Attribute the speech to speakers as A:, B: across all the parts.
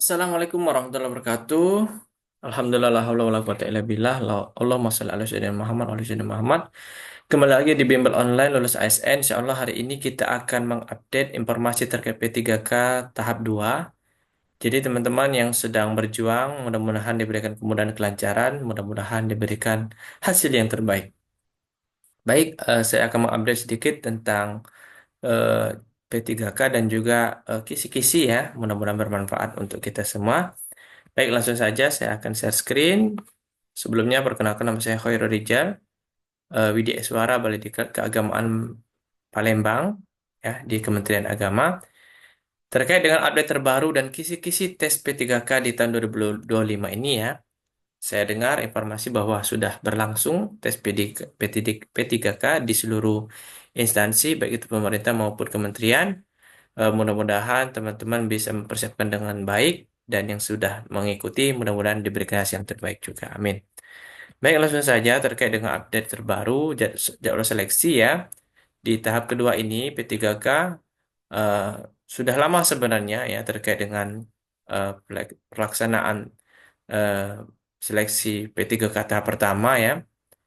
A: Assalamualaikum warahmatullahi wabarakatuh. Alhamdulillah la haula wala quwata illa billah. Allahumma shalli ala sayyidina Muhammad wa ala sayyidina Muhammad. Kembali lagi di Bimbel Online lulus ASN. Insyaallah hari ini kita akan mengupdate informasi terkait P3K tahap 2. Jadi teman-teman yang sedang berjuang, mudah-mudahan diberikan kemudahan kelancaran, mudah-mudahan diberikan hasil yang terbaik. Baik, saya akan mengupdate sedikit tentang eh, P3K dan juga kisi-kisi ya. Mudah-mudahan bermanfaat untuk kita semua. Baik, langsung saja saya akan share screen. Sebelumnya, perkenalkan nama saya Khairul Rijal, Widya Iswara, Balai Diklat Keagamaan Palembang, ya, di Kementerian Agama. Terkait dengan update terbaru dan kisi-kisi tes P3K di tahun 2025 ini ya, saya dengar informasi bahwa sudah berlangsung tes P3K di seluruh instansi, baik itu pemerintah maupun kementerian. Mudah-mudahan teman-teman bisa mempersiapkan dengan baik dan yang sudah mengikuti mudah-mudahan diberikan hasil yang terbaik juga. Amin. Baik, langsung saja terkait dengan update terbaru jadwal seleksi ya. Di tahap kedua ini P3K eh, sudah lama sebenarnya ya terkait dengan pelaksanaan eh, seleksi P3K tahap pertama ya.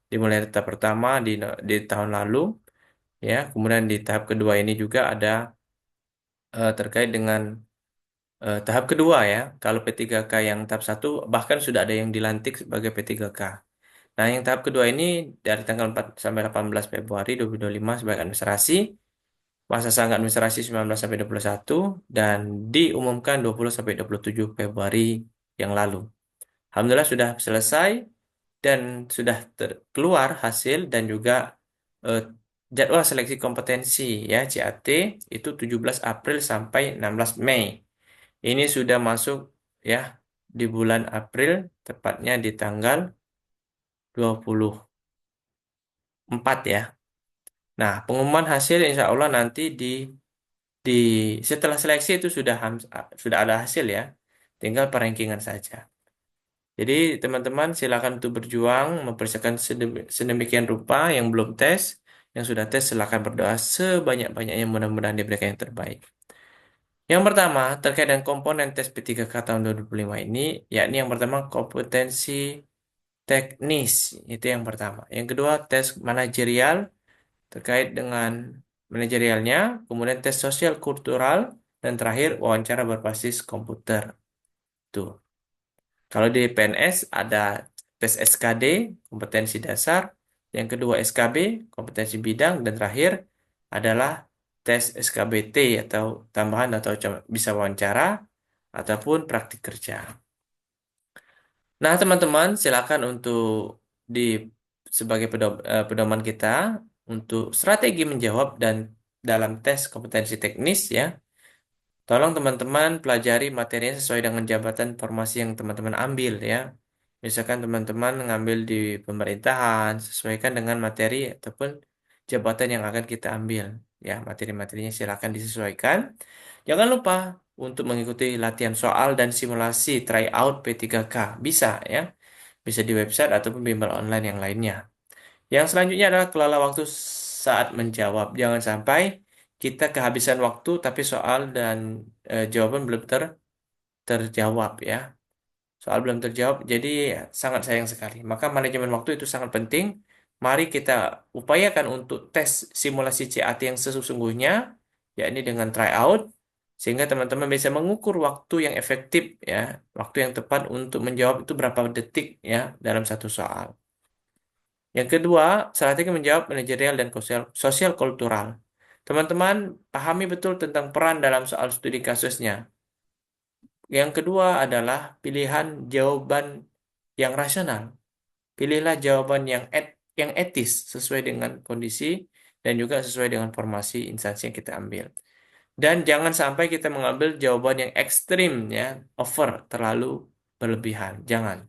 A: Dimulai dari tahap pertama di tahun lalu ya. Kemudian di tahap kedua ini juga ada terkait dengan tahap kedua ya, kalau P3K yang tahap satu bahkan sudah ada yang dilantik sebagai P3K. Nah, yang tahap kedua ini dari tanggal 4 sampai 18 Februari 2025 sebagai administrasi, masa sangka administrasi 19 sampai 21 dan diumumkan 20 sampai 27 Februari yang lalu. Alhamdulillah sudah selesai dan sudah keluar hasil dan juga eh, jadwal seleksi kompetensi ya CAT itu 17 April sampai 16 Mei. Ini sudah masuk ya di bulan April, tepatnya di tanggal 24 ya. Nah, pengumuman hasil insya Allah nanti di setelah seleksi itu sudah ada hasil ya. Tinggal perankingan saja. Jadi teman-teman silakan untuk berjuang mempersiapkan sedemikian rupa yang belum tes, yang sudah tes silakan berdoa sebanyak-banyaknya mudah-mudahan diberikan yang terbaik. Yang pertama, terkait dengan komponen tes P3K tahun 2025 ini, yakni yang pertama kompetensi teknis, itu yang pertama. Yang kedua, tes manajerial terkait dengan manajerialnya, kemudian tes sosial kultural, dan terakhir wawancara berbasis komputer. Tuh. Kalau di PNS ada tes SKD, kompetensi dasar, yang kedua SKB, kompetensi bidang, dan terakhir adalah tes SKBT atau tambahan atau bisa wawancara ataupun praktik kerja. Nah, teman-teman, silakan untuk di sebagai pedoman kita untuk strategi menjawab dan dalam tes kompetensi teknis ya. Tolong teman-teman pelajari materinya sesuai dengan jabatan formasi yang teman-teman ambil ya. Misalkan teman-teman ngambil di pemerintahan, sesuaikan dengan materi ataupun jabatan yang akan kita ambil. Ya, materi-materinya silakan disesuaikan. Jangan lupa untuk mengikuti latihan soal dan simulasi tryout P3K. Bisa ya. Bisa di website ataupun bimbel online yang lainnya. Yang selanjutnya adalah kelola waktu saat menjawab. Jangan sampai kita kehabisan waktu tapi soal dan jawaban belum terjawab ya. Soal belum terjawab, jadi sangat sayang sekali. Maka manajemen waktu itu sangat penting. Mari kita upayakan untuk tes simulasi CAT yang sesungguhnya, yakni dengan tryout, sehingga teman-teman bisa mengukur waktu yang efektif ya, waktu yang tepat untuk menjawab itu berapa detik ya dalam satu soal. Yang kedua, strategi menjawab manajerial dan sosial kultural. Teman-teman pahami betul tentang peran dalam soal studi kasusnya. Yang kedua adalah pilihan jawaban yang rasional. Pilihlah jawaban yang etis sesuai dengan kondisi dan juga sesuai dengan formasi instansi yang kita ambil. Dan jangan sampai kita mengambil jawaban yang ekstrim ya, over, terlalu berlebihan. Jangan.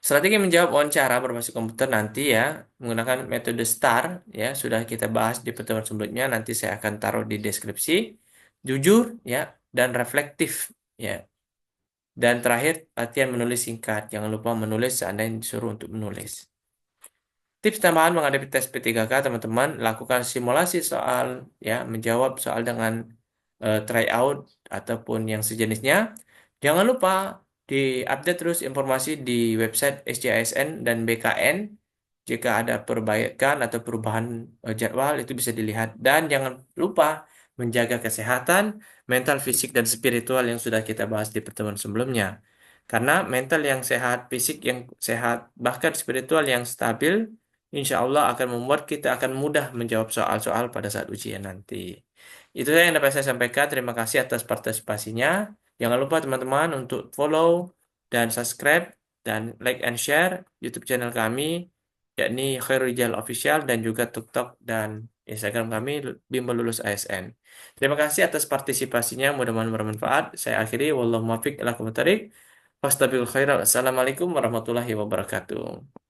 A: Strategi menjawab wawancara berbasis komputer nanti ya menggunakan metode STAR ya sudah kita bahas di pertemuan sebelumnya nanti saya akan taruh di deskripsi. Jujur ya dan reflektif ya. Dan terakhir latihan menulis singkat. Jangan lupa menulis seandainya disuruh untuk menulis. Tips tambahan menghadapi tes P3K teman-teman lakukan simulasi soal ya menjawab soal dengan tryout ataupun yang sejenisnya Jangan lupa diupdate terus informasi di website SJSN dan BKN. Jika ada perbaikan atau perubahan jadwal itu bisa dilihat. Dan jangan lupa menjaga kesehatan, mental, fisik, dan spiritual yang sudah kita bahas di pertemuan sebelumnya. Karena mental yang sehat, fisik yang sehat, bahkan spiritual yang stabil, insya Allah akan membuat kita akan mudah menjawab soal-soal pada saat ujian nanti. Itu yang dapat saya sampaikan. Terima kasih atas partisipasinya. Jangan lupa teman-teman untuk follow dan subscribe dan like and share YouTube channel kami, yakni Khairijal Official, dan juga TikTok dan Instagram kami Bimbel Lulus ASN. Terima kasih atas partisipasinya, mudah-mudahan bermanfaat. Saya akhiri, wallahu muwaffiq ila aqwamit thoriq. Wastabiqul khairat. Assalamualaikum warahmatullahi wabarakatuh.